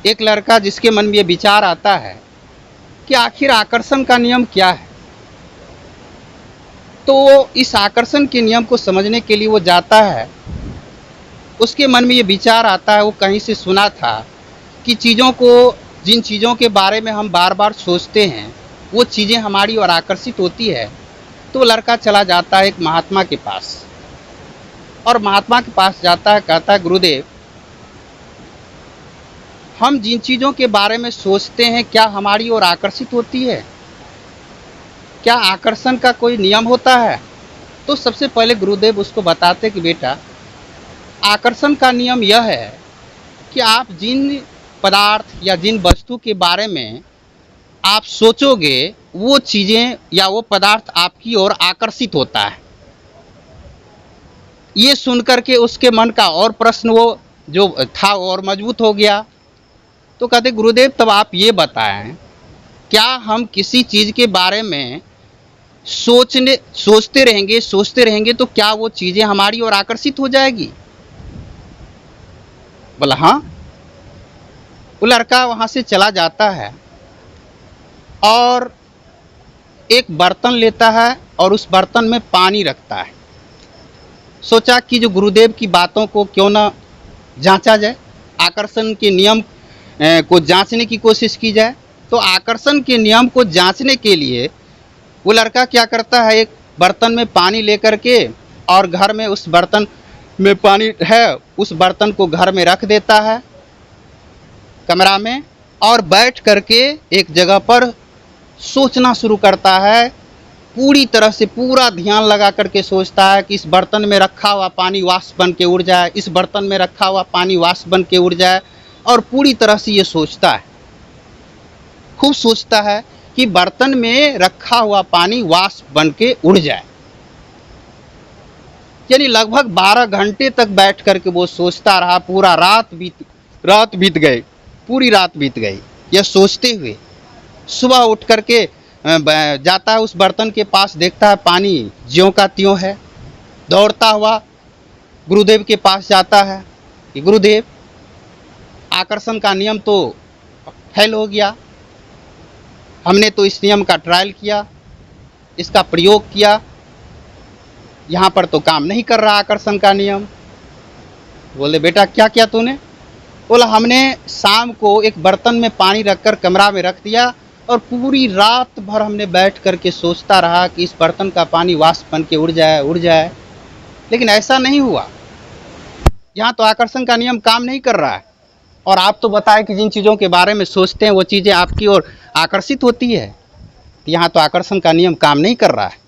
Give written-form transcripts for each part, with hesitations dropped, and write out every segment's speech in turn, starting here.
एक लड़का जिसके मन में ये विचार आता है कि आखिर आकर्षण का नियम क्या है, तो वो इस आकर्षण के नियम को समझने के लिए वो जाता है। उसके मन में ये विचार आता है, वो कहीं से सुना था कि जिन चीज़ों के बारे में हम बार बार सोचते हैं वो चीज़ें हमारी ओर आकर्षित होती है। तो वो लड़का चला जाता है एक महात्मा के पास, और महात्मा के पास जाता है, कहता है गुरुदेव, हम जिन चीज़ों के बारे में सोचते हैं क्या हमारी ओर आकर्षित होती है? क्या आकर्षण का कोई नियम होता है? तो सबसे पहले गुरुदेव उसको बताते कि बेटा, आकर्षण का नियम यह है कि आप जिन पदार्थ या जिन वस्तु के बारे में आप सोचोगे वो चीज़ें या वो पदार्थ आपकी ओर आकर्षित होता है। ये सुनकर के उसके मन का और प्रश्न वो जो था और मजबूत हो गया। तो कहते गुरुदेव, तब आप ये बताएं, क्या हम किसी चीज़ के बारे में सोचते रहेंगे तो क्या वो चीज़ें हमारी ओर आकर्षित हो जाएगी? बोला हाँ। वो लड़का वहाँ से चला जाता है और एक बर्तन लेता है और उस बर्तन में पानी रखता है। सोचा कि जो गुरुदेव की बातों को क्यों ना जांचा जाए, आकर्षण के नियम को जांचने की कोशिश की जाए। तो आकर्षण के नियम को जांचने के लिए वो लड़का क्या करता है, एक बर्तन में पानी लेकर के और घर में उस बर्तन में पानी है, उस बर्तन को घर में रख देता है कमरा में, और बैठ करके एक जगह पर सोचना शुरू करता है। पूरी तरह से पूरा ध्यान लगा करके सोचता है कि इस बर्तन में रखा हुआ पानी वाष्प बन के उड़ जाए, इस बर्तन में रखा हुआ पानी वाष्प बन के उड़ जाए, और पूरी तरह से ये सोचता है, खूब सोचता है कि बर्तन में रखा हुआ पानी वाष्प बन के उड़ जाए। यानी लगभग 12 घंटे तक बैठ करके वो सोचता रहा। पूरा रात बीत गई, पूरी रात बीत गई यह सोचते हुए। सुबह उठ करके जाता है उस बर्तन के पास, देखता है पानी ज्यों का त्यों है। दौड़ता हुआ गुरुदेव के पास जाता है कि गुरुदेव, आकर्षण का नियम तो फेल हो गया, हमने तो इस नियम का ट्रायल किया, इसका प्रयोग किया, यहाँ पर तो काम नहीं कर रहा आकर्षण का नियम। बोले बेटा क्या किया तूने? बोला हमने शाम को एक बर्तन में पानी रखकर कमरा में रख दिया और पूरी रात भर हमने बैठ करके सोचता रहा कि इस बर्तन का पानी वाष्प बन के उड़ जाए, लेकिन ऐसा नहीं हुआ। यहाँ तो आकर्षण का नियम काम नहीं कर रहा है, और आप तो बताए कि जिन चीज़ों के बारे में सोचते हैं वो चीज़ें आपकी ओर आकर्षित होती है। यहाँ तो आकर्षण का नियम काम नहीं कर रहा है।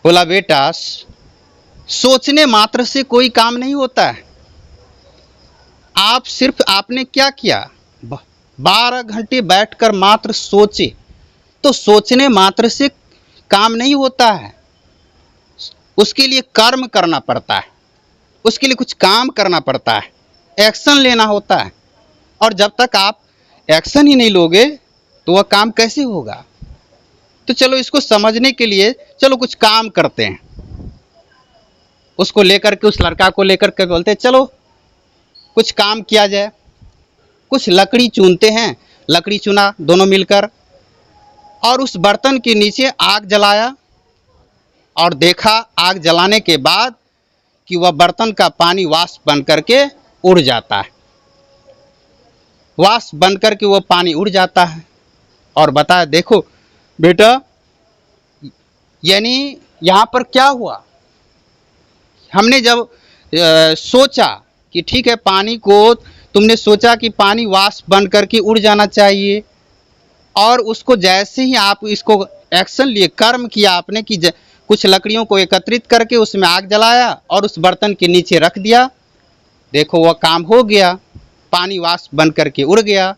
बोला बेटा, सोचने मात्र से कोई काम नहीं होता है। आपने क्या किया, 12 घंटे बैठकर मात्र सोचे, तो सोचने मात्र से काम नहीं होता है, उसके लिए कर्म करना पड़ता है, उसके लिए कुछ काम करना पड़ता है, एक्शन लेना होता है। और जब तक आप एक्शन ही नहीं लोगे तो वह काम कैसे होगा? तो चलो इसको समझने के लिए चलो कुछ काम करते हैं। उसको लेकर के, उस लड़का को लेकर के बोलते चलो कुछ काम किया जाए। कुछ लकड़ी चुनते हैं, लकड़ी चुना दोनों मिलकर, और उस बर्तन के नीचे आग जलाया और देखा आग जलाने के बाद कि वह बर्तन का पानी वाष्प बन करके उड़ जाता है। वाष्प बन करके वह पानी उड़ जाता है, और बताया देखो बेटा, यानी यहाँ पर क्या हुआ, हमने जब सोचा कि ठीक है, पानी को तुमने सोचा कि पानी वाष्प बन करके उड़ जाना चाहिए, और उसको जैसे ही आप इसको एक्शन लिए, कर्म किया आपने कि कुछ लकड़ियों को एकत्रित करके उसमें आग जलाया और उस बर्तन के नीचे रख दिया, देखो वह काम हो गया, पानी वाष्प बन करके उड़ गया।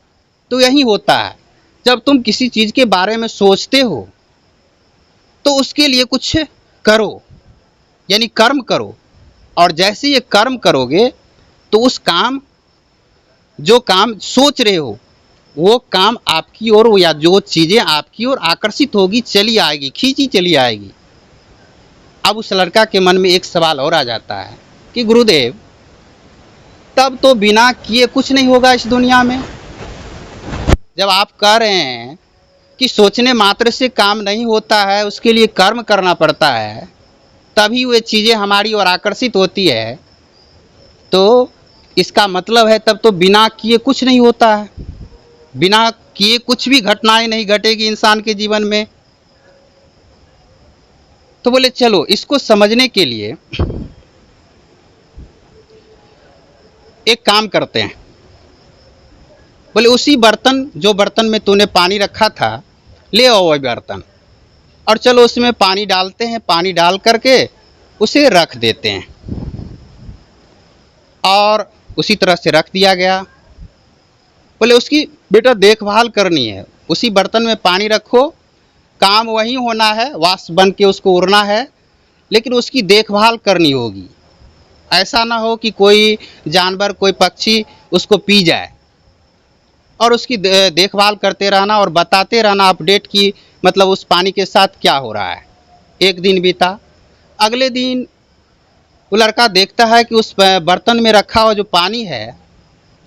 तो यही होता है, जब तुम किसी चीज़ के बारे में सोचते हो तो उसके लिए कुछ करो, यानी कर्म करो, और जैसे ये कर्म करोगे तो उस काम, जो काम सोच रहे हो वो काम आपकी ओर, या जो चीज़ें आपकी ओर आकर्षित होगी, चली आएगी, खींची चली आएगी। अब उस लड़का के मन में एक सवाल और आ जाता है कि गुरुदेव, तब तो बिना किए कुछ नहीं होगा इस दुनिया में। जब आप कह रहे हैं कि सोचने मात्र से काम नहीं होता है, उसके लिए कर्म करना पड़ता है, तभी वे चीज़ें हमारी ओर आकर्षित होती है, तो इसका मतलब है तब तो बिना किए कुछ नहीं होता है। बिना किए कुछ भी घटनाएं नहीं घटेगी इंसान के जीवन में। तो बोले चलो इसको समझने के लिए एक काम करते हैं। बोले उसी बर्तन, जो बर्तन में तूने पानी रखा था, ले आओ वही बर्तन, और चलो उसमें पानी डालते हैं। पानी डाल करके उसे रख देते हैं, और उसी तरह से रख दिया गया। बोले उसकी बेटा देखभाल करनी है, उसी बर्तन में पानी रखो, काम वही होना है, वाष्प बन के उसको उड़ना है, लेकिन उसकी देखभाल करनी होगी। ऐसा ना हो कि कोई जानवर, कोई पक्षी उसको पी जाए, और उसकी देखभाल करते रहना और बताते रहना अपडेट की, मतलब उस पानी के साथ क्या हो रहा है। एक दिन बीता, अगले दिन वो लड़का देखता है कि उस बर्तन में रखा हुआ जो पानी है,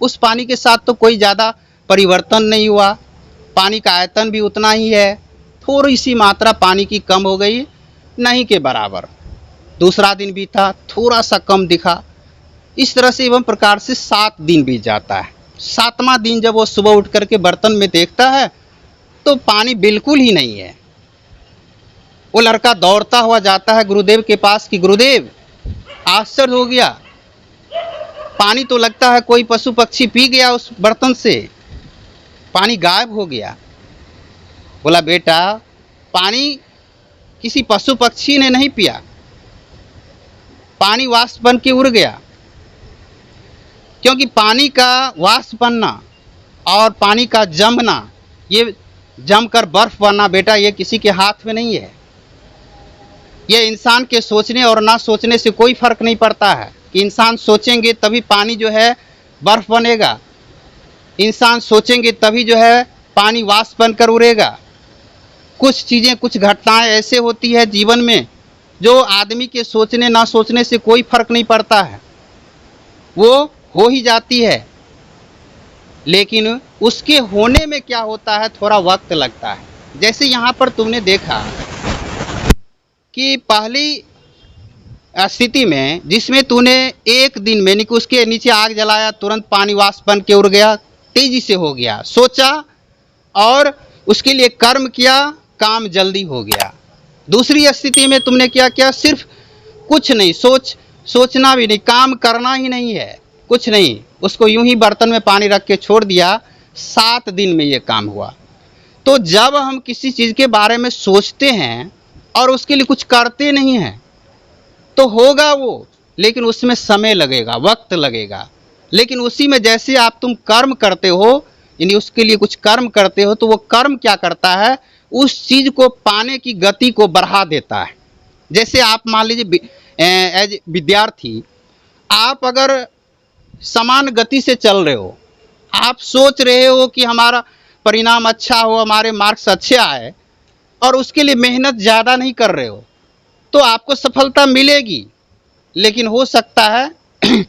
उस पानी के साथ तो कोई ज़्यादा परिवर्तन नहीं हुआ, पानी का आयतन भी उतना ही है, थोड़ी सी मात्रा पानी की कम हो गई, नहीं के बराबर। दूसरा दिन बीता, थोड़ा सा कम दिखा। इस तरह से एवं प्रकार से 7 दिन बीत जाता है। 7वां दिन जब वो सुबह उठ करके बर्तन में देखता है तो पानी बिल्कुल ही नहीं है। वो लड़का दौड़ता हुआ जाता है गुरुदेव के पास कि गुरुदेव, आश्चर्य हो गया, पानी तो लगता है कोई पशु पक्षी पी गया उस बर्तन से, पानी गायब हो गया। बोला बेटा, पानी किसी पशु पक्षी ने नहीं पिया, पानी वाष्प बन के उड़ गया। क्योंकि पानी का वाष्प बनना और पानी का जमना, ये जमकर बर्फ बनना बेटा, ये किसी के हाथ में नहीं है। ये इंसान के सोचने और ना सोचने से कोई फर्क नहीं पड़ता है कि इंसान सोचेंगे तभी पानी जो है बर्फ बनेगा, इंसान सोचेंगे तभी जो है पानी वाष्प बनकर उड़ेगा। कुछ चीज़ें, कुछ घटनाएं ऐसे होती है जीवन में जो आदमी के सोचने ना सोचने से कोई फर्क नहीं पड़ता है, वो हो ही जाती है, लेकिन उसके होने में क्या होता है, थोड़ा वक्त लगता है। जैसे यहाँ पर तुमने देखा कि पहली स्थिति में जिसमें तूने एक दिन में नहीं उसके नीचे आग जलाया, तुरंत पानी वाष्प बन के उड़ गया, तेजी से हो गया, सोचा और उसके लिए कर्म किया, काम जल्दी हो गया। दूसरी स्थिति में तुमने क्या किया, सिर्फ कुछ नहीं, सोचना भी नहीं, काम करना ही नहीं है, कुछ नहीं, उसको यूं ही बर्तन में पानी रख के छोड़ दिया। 7 दिन में ये काम हुआ। तो जब हम किसी चीज़ के बारे में सोचते हैं और उसके लिए कुछ करते नहीं हैं तो होगा वो, लेकिन उसमें समय लगेगा, वक्त लगेगा। लेकिन उसी में जैसे आप तुम कर्म करते हो, यानी उसके लिए कुछ कर्म करते हो, तो वो कर्म क्या करता है, उस चीज़ को पाने की गति को बढ़ा देता है। जैसे आप मान लीजिए एज विद्यार्थी, आप अगर समान गति से चल रहे हो, आप सोच रहे हो कि हमारा परिणाम अच्छा हो, हमारे मार्क्स अच्छे आए, और उसके लिए मेहनत ज़्यादा नहीं कर रहे हो, तो आपको सफलता मिलेगी। लेकिन हो सकता है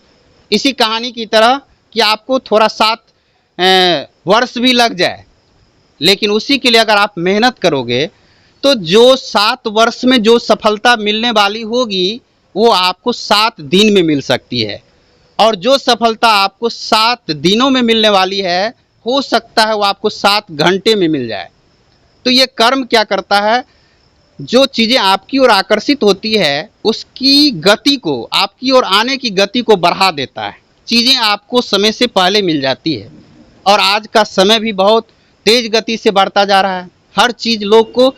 इसी कहानी की तरह कि आपको थोड़ा 7 वर्ष भी लग जाए, लेकिन उसी के लिए अगर आप मेहनत करोगे तो जो 7 वर्ष में जो सफलता मिलने वाली होगी वो आपको 7 दिन में मिल सकती है, और जो सफलता आपको 7 दिनों में मिलने वाली है, हो सकता है वो आपको 7 घंटे में मिल जाए। तो ये कर्म क्या करता है, जो चीज़ें आपकी ओर आकर्षित होती है उसकी गति को, आपकी ओर आने की गति को बढ़ा देता है। चीज़ें आपको समय से पहले मिल जाती है, और आज का समय भी बहुत तेज़ गति से बढ़ता जा रहा है। हर चीज़ लोग को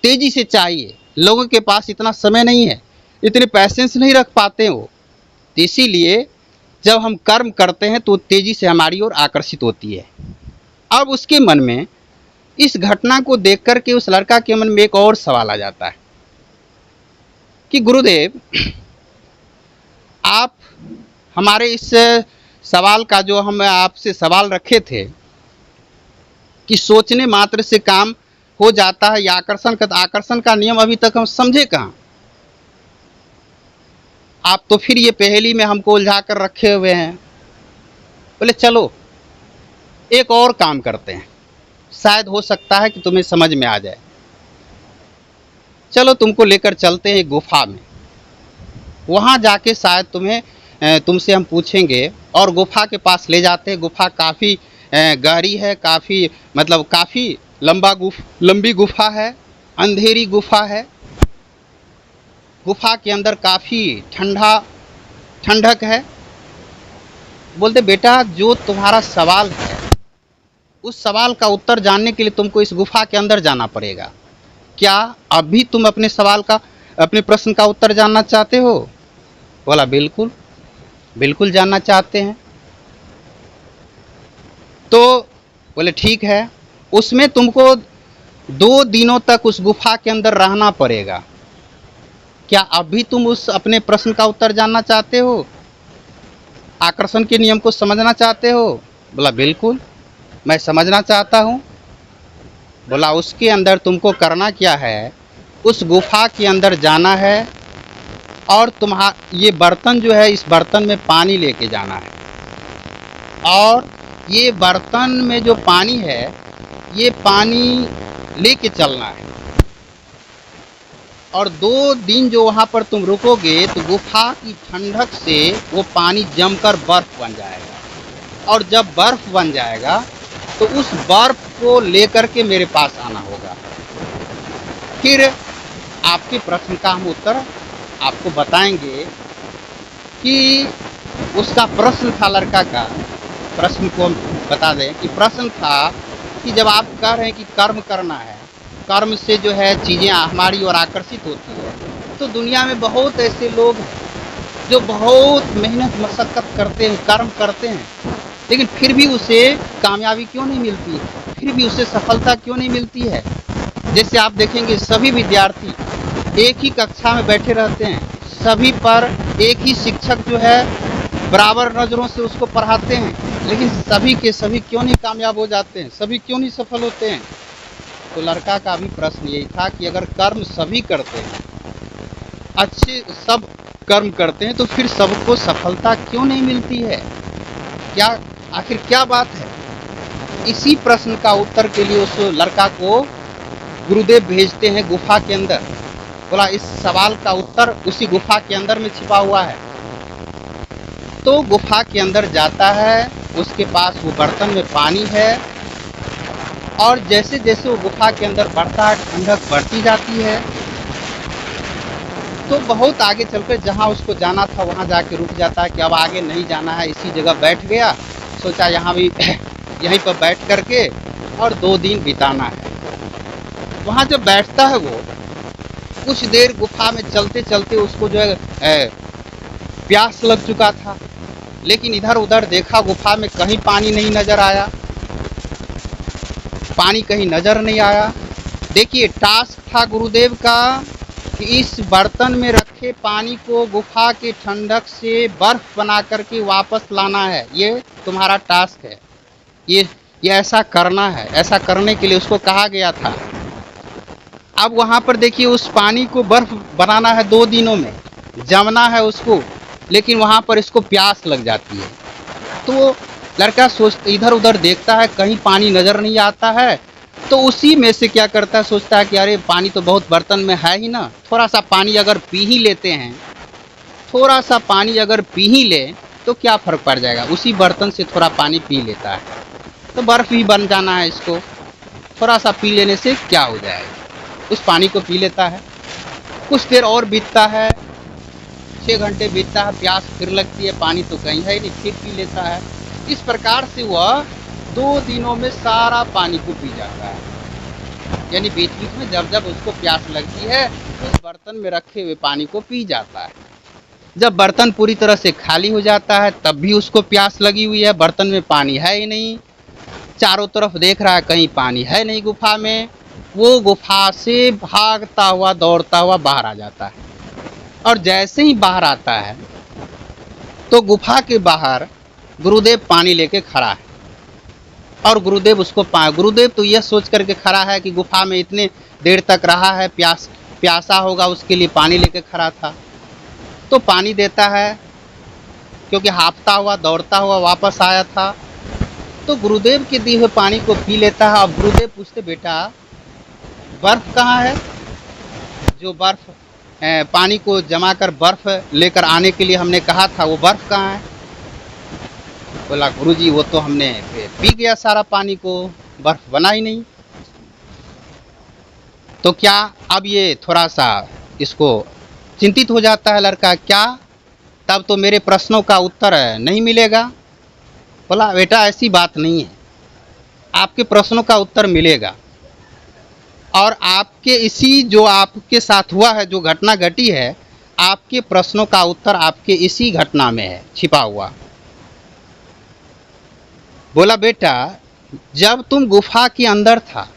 तेज़ी से चाहिए, लोगों के पास इतना समय नहीं है, इतने पैसेंस नहीं रख पाते वो। तो इसीलिए जब हम कर्म करते हैं तो तेज़ी से हमारी ओर आकर्षित होती है। अब उसके मन में इस घटना को देख कर के उस लड़का के मन में एक और सवाल आ जाता है कि गुरुदेव, आप हमारे इस सवाल का जो हम आपसे सवाल रखे थे कि सोचने मात्र से काम हो जाता है या आकर्षण का नियम अभी तक हम समझे कहाँ। आप तो फिर ये पहेली में हमको उलझा कर रखे हुए हैं। बोले चलो एक और काम करते हैं, शायद हो सकता है कि तुम्हें समझ में आ जाए। चलो तुमको लेकर चलते हैं एक गुफा में, वहाँ जाके शायद तुमसे हम पूछेंगे, और गुफा के पास ले जाते हैं। गुफा काफ़ी गहरी है, काफ़ी मतलब काफ़ी लंबी गुफा है, अंधेरी गुफा है। गुफा के अंदर काफ़ी ठंडक है। बोलते बेटा जो तुम्हारा सवाल है उस सवाल का उत्तर जानने के लिए तुमको इस गुफा के अंदर जाना पड़ेगा। क्या अभी तुम अपने प्रश्न का उत्तर जानना चाहते हो? बोला बिल्कुल, बिल्कुल जानना चाहते हैं। तो बोले ठीक है, उसमें तुमको 2 दिनों तक उस गुफा के अंदर रहना पड़ेगा। क्या अभी तुम उस अपने प्रश्न का उत्तर जानना चाहते हो? आकर्षण के नियम को समझना चाहते हो? बोला बिल्कुल, मैं समझना चाहता हूँ। बोला उसके अंदर तुमको करना क्या है, उस गुफा के अंदर जाना है और ये बर्तन जो है, इस बर्तन में पानी लेके जाना है, और ये बर्तन में जो पानी है ये पानी लेके चलना है। और 2 दिन जो वहाँ पर तुम रुकोगे तो गुफा की ठंडक से वो पानी जमकर बर्फ बन जाएगा, और जब बर्फ बन जाएगा तो उस बर्फ को लेकर के मेरे पास आना होगा। फिर आपके प्रश्न का हम उत्तर आपको बताएंगे। कि उसका प्रश्न था, लड़का का प्रश्न को हम बता दें कि प्रश्न था कि जब आप कह रहे हैं कि कर्म करना है, कर्म से जो है चीज़ें हमारी ओर आकर्षित होती है, तो दुनिया में बहुत ऐसे लोग हैं जो बहुत मेहनत मशक्क़त करते हैं, कर्म करते हैं, लेकिन फिर भी उसे कामयाबी क्यों नहीं मिलती है, फिर भी उसे सफलता क्यों नहीं मिलती है। जैसे आप देखेंगे सभी विद्यार्थी एक ही कक्षा में बैठे रहते हैं, सभी पर एक ही शिक्षक जो है बराबर नज़रों से उसको पढ़ाते हैं, लेकिन सभी के सभी क्यों नहीं कामयाब हो जाते हैं, सभी क्यों नहीं सफल होते हैं। तो लड़का का भी प्रश्न यही था कि अगर कर्म सभी करते हैं, अच्छे सब कर्म करते हैं, तो फिर सबको सफलता क्यों नहीं मिलती है, आखिर क्या बात है। इसी प्रश्न का उत्तर के लिए उस लड़का को गुरुदेव भेजते हैं गुफा के अंदर। बोला इस सवाल का उत्तर उसी गुफा के अंदर में छिपा हुआ है। तो गुफा के अंदर जाता है, उसके पास वो बर्तन में पानी है, और जैसे जैसे वो गुफा के अंदर बढ़ता है ठंडक बढ़ती जाती है। तो बहुत आगे चलकर जहाँ उसको जाना था वहाँ जाके रुक जाता है कि अब आगे नहीं जाना है, इसी जगह बैठ गया, सोचा यहाँ भी यहीं पर बैठ करके और 2 दिन बिताना है। वहाँ जब बैठता है वो कुछ देर गुफा में चलते चलते उसको जो है प्यास लग चुका था, लेकिन इधर उधर देखा गुफा में कहीं पानी नहीं नज़र आया, पानी कहीं नज़र नहीं आया। देखिए टास्क था गुरुदेव का कि इस बर्तन में रखे पानी को गुफा के ठंडक से बर्फ बना करके वापस लाना है, ये तुम्हारा टास्क है, ये ऐसा करना है। ऐसा करने के लिए उसको कहा गया था। अब वहाँ पर देखिए उस पानी को बर्फ बनाना है, 2 दिनों में जमना है उसको, लेकिन वहाँ पर इसको प्यास लग जाती है। तो लड़का इधर उधर देखता है, कहीं पानी नज़र नहीं आता है, तो उसी में से क्या करता है, सोचता है कि अरे पानी तो बहुत बर्तन में है ही ना, थोड़ा सा पानी अगर पी ही लेते हैं, थोड़ा सा पानी अगर पी ही ले तो क्या फ़र्क पड़ जाएगा। उसी बर्तन से थोड़ा पानी पी लेता है तो बर्फ़ ही बन जाना है, इसको थोड़ा सा पी लेने से क्या हो जाएगा। उस पानी को पी लेता है। कुछ देर और बीतता है, 6 घंटे बीतता है, प्यास फिर लगती है, पानी तो कहीं है ही नहीं, फिर पी लेता है। इस प्रकार से वह 2 दिनों में सारा पानी को पी जाता है। यानी बीच बीच में जब जब उसको प्यास लगती है उस बर्तन में रखे हुए पानी को पी जाता है। जब बर्तन पूरी तरह से खाली हो जाता है तब भी उसको प्यास लगी हुई है, बर्तन में पानी है ही नहीं, चारों तरफ देख रहा है कहीं पानी है नहीं गुफा में। वो गुफा से भागता हुआ दौड़ता हुआ बाहर आ जाता है, और जैसे ही बाहर आता है तो गुफा के बाहर गुरुदेव पानी लेके खड़ा है, और गुरुदेव तो यह सोच करके खड़ा है कि गुफा में इतने देर तक रहा है, प्यासा होगा, उसके लिए पानी लेके खड़ा था। तो पानी देता है, क्योंकि हाँफता हुआ दौड़ता हुआ वापस आया था। तो गुरुदेव के दिए हुए पानी को पी लेता है। अब गुरुदेव पूछते, बेटा बर्फ कहाँ है? जो बर्फ पानी को जमा कर बर्फ लेकर आने के लिए हमने कहा था, वो बर्फ कहाँ है? बोला, गुरुजी वो तो हमने पी गया सारा पानी को, बर्फ बना ही नहीं। तो क्या अब ये थोड़ा सा इसको चिंतित हो जाता है लड़का, क्या तब तो मेरे प्रश्नों का उत्तर नहीं मिलेगा? बोला, बेटा ऐसी बात नहीं है, आपके प्रश्नों का उत्तर मिलेगा। और आपके इसी जो आपके साथ हुआ है, जो घटना घटी है, आपके प्रश्नों का उत्तर आपके इसी घटना में है छिपा हुआ। बोला, बेटा जब तुम गुफा के अंदर था,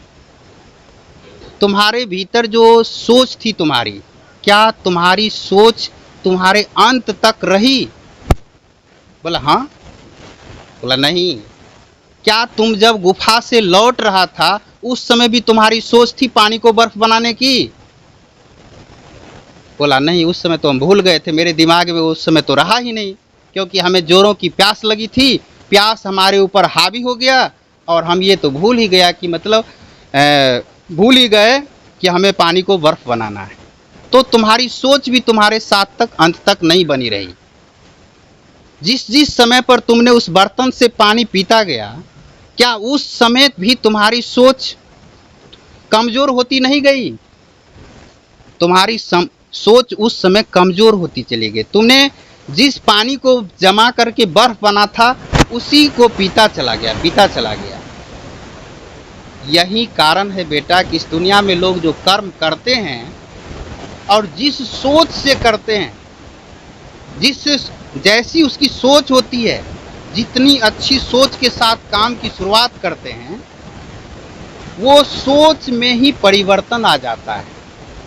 तुम्हारे भीतर जो सोच थी तुम्हारी, क्या तुम्हारी सोच तुम्हारे अंत तक रही? बोला, हाँ। बोला, नहीं। क्या तुम जब गुफा से लौट रहा था उस समय भी तुम्हारी सोच थी पानी को बर्फ बनाने की? बोला, नहीं, उस समय तो हम भूल गए थे, मेरे दिमाग में उस समय तो रहा ही नहीं, क्योंकि हमें जोरों की प्यास लगी थी, प्यास हमारे ऊपर हावी हो गया और हम ये तो भूल ही गया कि मतलब भूल ही गए कि हमें पानी को बर्फ बनाना है। तो तुम्हारी सोच भी तुम्हारे साथ तक अंत तक नहीं बनी रही। जिस जिस समय पर तुमने उस बर्तन से पानी पीता गया, क्या उस समय भी तुम्हारी सोच कमजोर होती नहीं गई? तुम्हारी सोच उस समय कमजोर होती चली गई। तुमने जिस पानी को जमा करके बर्फ बना था उसी को पीता चला गया। यही कारण है बेटा कि इस दुनिया में लोग जो कर्म करते हैं और जिस सोच से करते हैं, जैसी उसकी सोच होती है, जितनी अच्छी सोच के साथ काम की शुरुआत करते हैं, वो सोच में ही परिवर्तन आ जाता है।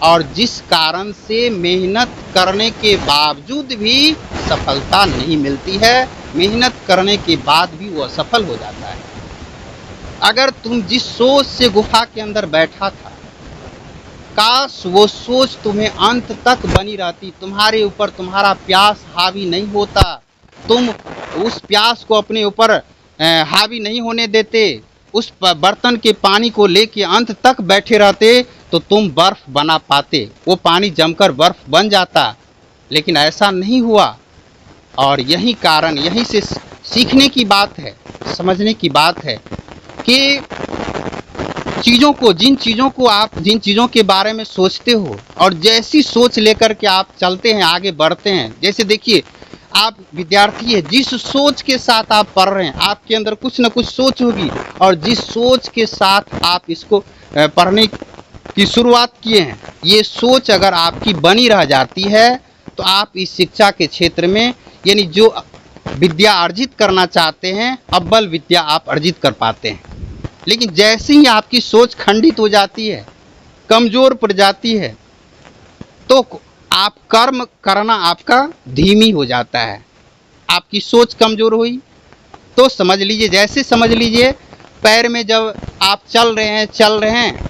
और जिस कारण से मेहनत करने के बावजूद भी सफलता नहीं मिलती है, मेहनत करने के बाद भी वो असफल हो जाता है। अगर तुम जिस सोच से गुफा के अंदर बैठा था, काश वो सोच तुम्हें अंत तक बनी रहती, तुम्हारे ऊपर तुम्हारा प्यास हावी नहीं होता, तुम उस प्यास को अपने ऊपर हावी नहीं होने देते, उस बर्तन के पानी को लेके अंत तक बैठे रहते, तो तुम बर्फ बना पाते, वो पानी जमकर बर्फ बन जाता। लेकिन ऐसा नहीं हुआ। और यही कारण, यहीं से सीखने की बात है, समझने की बात है कि जिन चीज़ों के बारे में सोचते हो और जैसी सोच लेकर के आप चलते हैं, आगे बढ़ते हैं। जैसे देखिए, आप विद्यार्थी है, जिस सोच के साथ आप पढ़ रहे हैं, आपके अंदर कुछ न कुछ सोच होगी, और जिस सोच के साथ आप इसको पढ़ने की शुरुआत किए हैं, ये सोच अगर आपकी बनी रह जाती है तो आप इस शिक्षा के क्षेत्र में, यानी जो विद्या अर्जित करना चाहते हैं, अव्वल विद्या आप अर्जित कर पाते हैं। लेकिन जैसे ही आपकी सोच खंडित हो जाती है, कमज़ोर पड़ जाती है, तो आप कर्म करना आपका धीमी हो जाता है। आपकी सोच कमज़ोर हुई तो समझ लीजिए, जैसे समझ लीजिए पैर में जब आप चल रहे हैं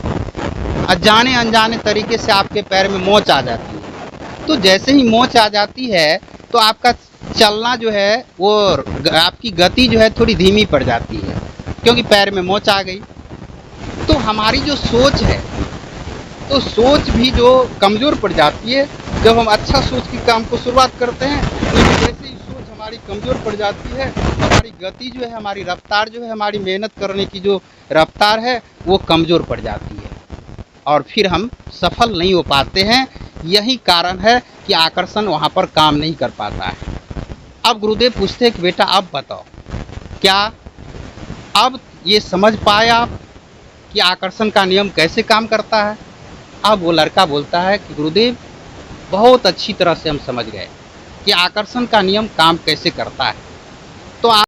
अनजाने अनजाने तरीके से आपके पैर में मोच आ जाती है। तो जैसे ही मोच आ जाती है तो आपका चलना जो है, वो आपकी गति जो है थोड़ी धीमी पड़ जाती है, क्योंकि पैर में मोच आ गई। तो हमारी जो सोच है, तो सोच भी जो कमज़ोर पड़ जाती है जब हम अच्छा सोच के काम को शुरुआत करते हैं, लेकिन जैसे ही सोच हमारी कमज़ोर पड़ जाती है, हमारी गति जो है, हमारी रफ्तार जो है, हमारी मेहनत करने की जो रफ्तार है, वो कमज़ोर पड़ जाती है और फिर हम सफल नहीं हो पाते हैं। यही कारण है कि आकर्षण वहाँ पर काम नहीं कर पाता है। अब गुरुदेव पूछते हैं कि बेटा अब बताओ, क्या अब ये समझ पाए आप कि आकर्षण का नियम कैसे काम करता है? अब वो लड़का बोलता है कि गुरुदेव बहुत अच्छी तरह से हम समझ गए कि आकर्षण का नियम काम कैसे करता है।